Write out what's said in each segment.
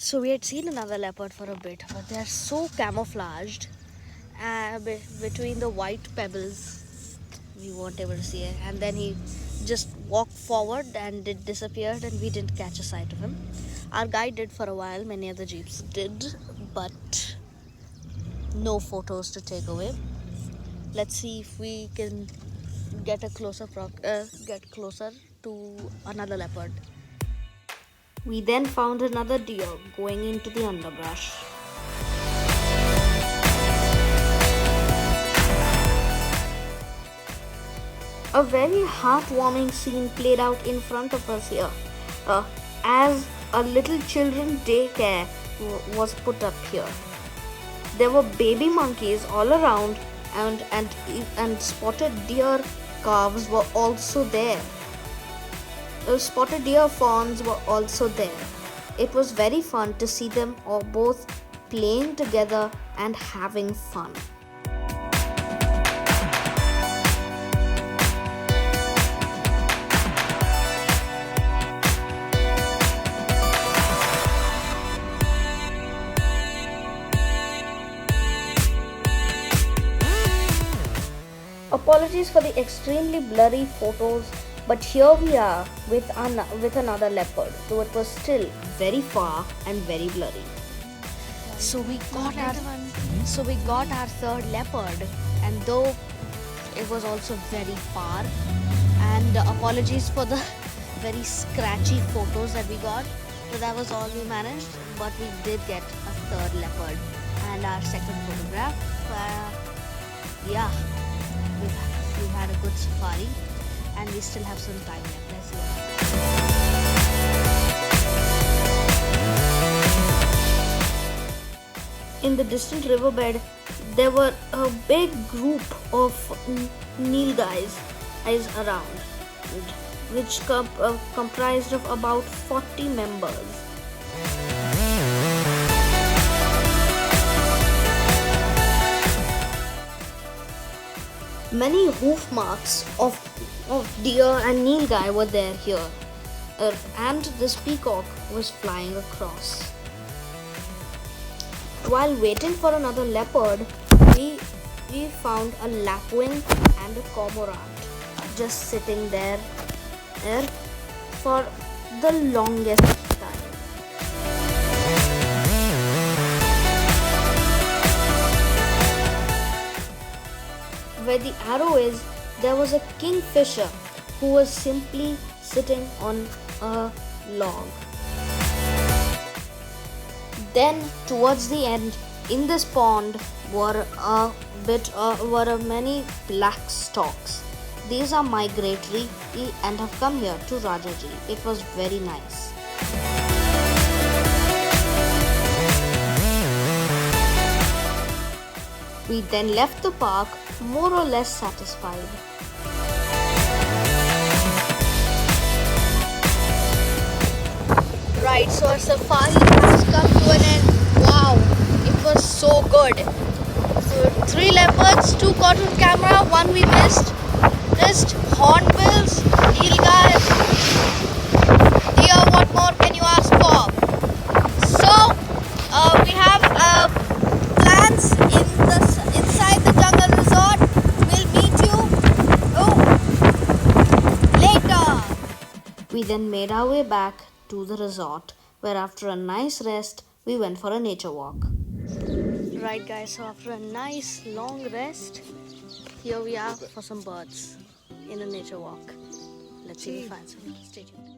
So we had seen another leopard for a bit, but they're so camouflaged between the white pebbles. We weren't able to see it, and then he just walked forward and it disappeared, and we didn't catch a sight of him. Our guide did for a while, many other jeeps did, but no photos to take away. Let's see if we can get a get closer to another leopard. We then found another deer going into the underbrush. A very heartwarming scene played out in front of us here, as a little children daycare was put up here. There were baby monkeys all around, and spotted deer calves were also there. Spotted deer fawns were also there. It was very fun to see them all both playing together and having fun. Apologies for the extremely blurry photos, but here we are with another leopard, though it was still very far and very blurry. So we got our third leopard, and though it was also very far, and apologies for the very scratchy photos that we got, but that was all we managed. But we did get a third leopard and our second photograph. Yeah. We've had a good safari, and we still have some time left. Let's see. In the distant riverbed, there were a big group of nilgais around, which comprised of about 40 members. Many hoof marks of deer and nilgai were there here, and this peacock was flying across. While waiting for another leopard, we found a lapwing and a cormorant just sitting there for the longest time. Where the arrow is, there was a kingfisher who was simply sitting on a log. Then, towards the end, in this pond were many black storks. These are migratory and have come here to Rajaji. It was very nice. We then left the park more or less satisfied. Right, so our safari has come to an end. Wow, it was so good. So 3 leopards, 2 caught on camera, 1 we missed. Just hornbills, nilgai, deer. What more can you ask for? So we have plans inside the jungle resort. We'll meet you later. We then made our way back to the resort, where after a nice rest, we went for a nature walk. Right guys, so after a nice long rest, here we are for some birds in a nature walk. Let's see if we find some. Stay tuned.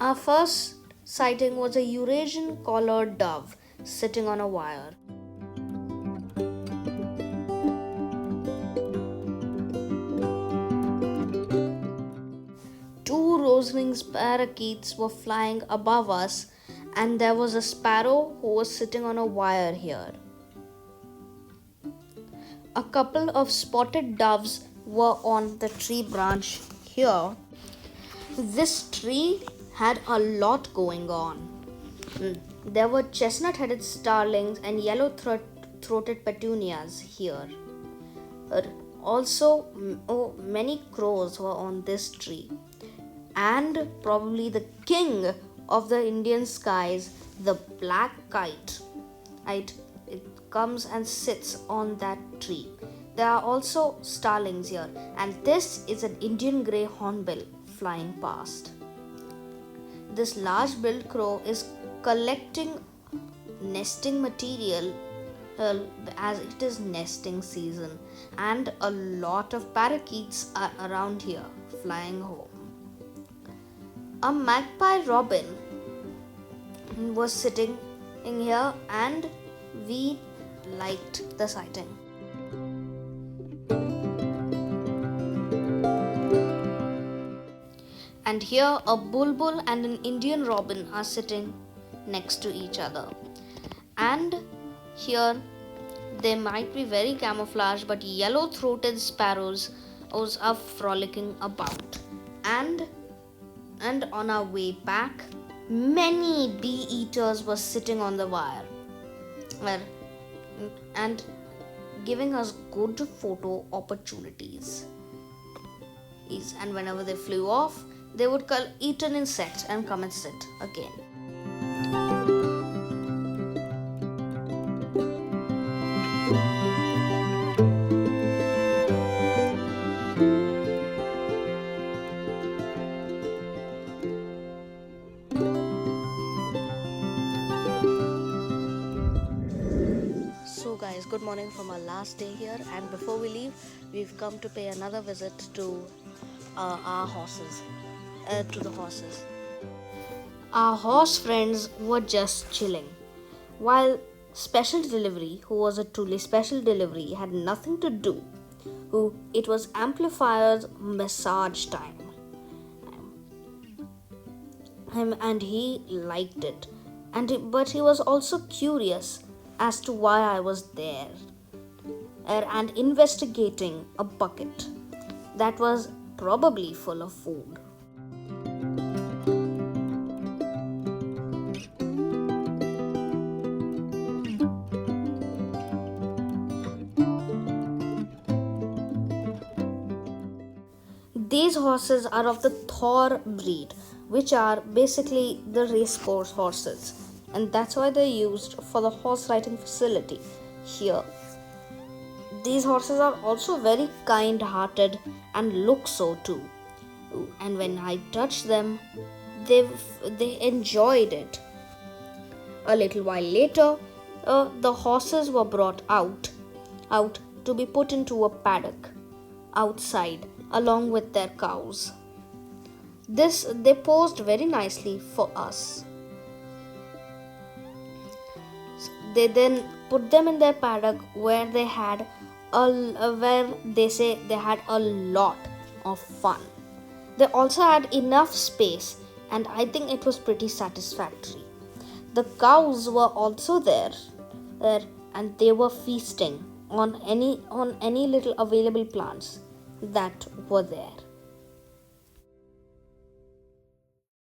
Our first sighting was a Eurasian collared dove sitting on a wire. Two rose-winged parakeets were flying above us, and there was a sparrow who was sitting on a wire here. A couple of spotted doves were on the tree branch here. This tree had a lot going on. There were chestnut-headed starlings and yellow-throated petunias here. Also, many crows were on this tree. And probably the king of the Indian skies, the black kite. It comes and sits on that tree. There are also starlings here, and this is an Indian grey hornbill flying past. This large-billed crow is collecting nesting material as it is nesting season, and a lot of parakeets are around here flying home. A magpie robin was sitting in here, and we liked the sighting. And here a bulbul and an Indian robin are sitting next to each other. And here they might be very camouflaged, but yellow-throated sparrows are frolicking about. And on our way back, many bee-eaters were sitting on the wire and giving us good photo opportunities. And whenever they flew off, they would eat an insect and come and sit again. So guys, good morning from our last day here, and before we leave, we've come to pay another visit to our horses. Our horse friends were just chilling, while Special Delivery, who was a truly special delivery, had nothing to do. It was Amplifier's massage time, and he liked it, but he was also curious as to why I was there and investigating a bucket that was probably full of food. These horses are of the Thor breed, which are basically the racecourse horses, and that's why they're used for the horse riding facility here. These horses are also very kind-hearted and look so too. And when I touched them, they enjoyed it. A little while later, the horses were brought out to be put into a paddock outside along with their cows. They posed very nicely for us. They then put them in their paddock where they had a lot of fun. They also had enough space, and I think it was pretty satisfactory. The cows were also there, and they were feasting on any little available plants that were there.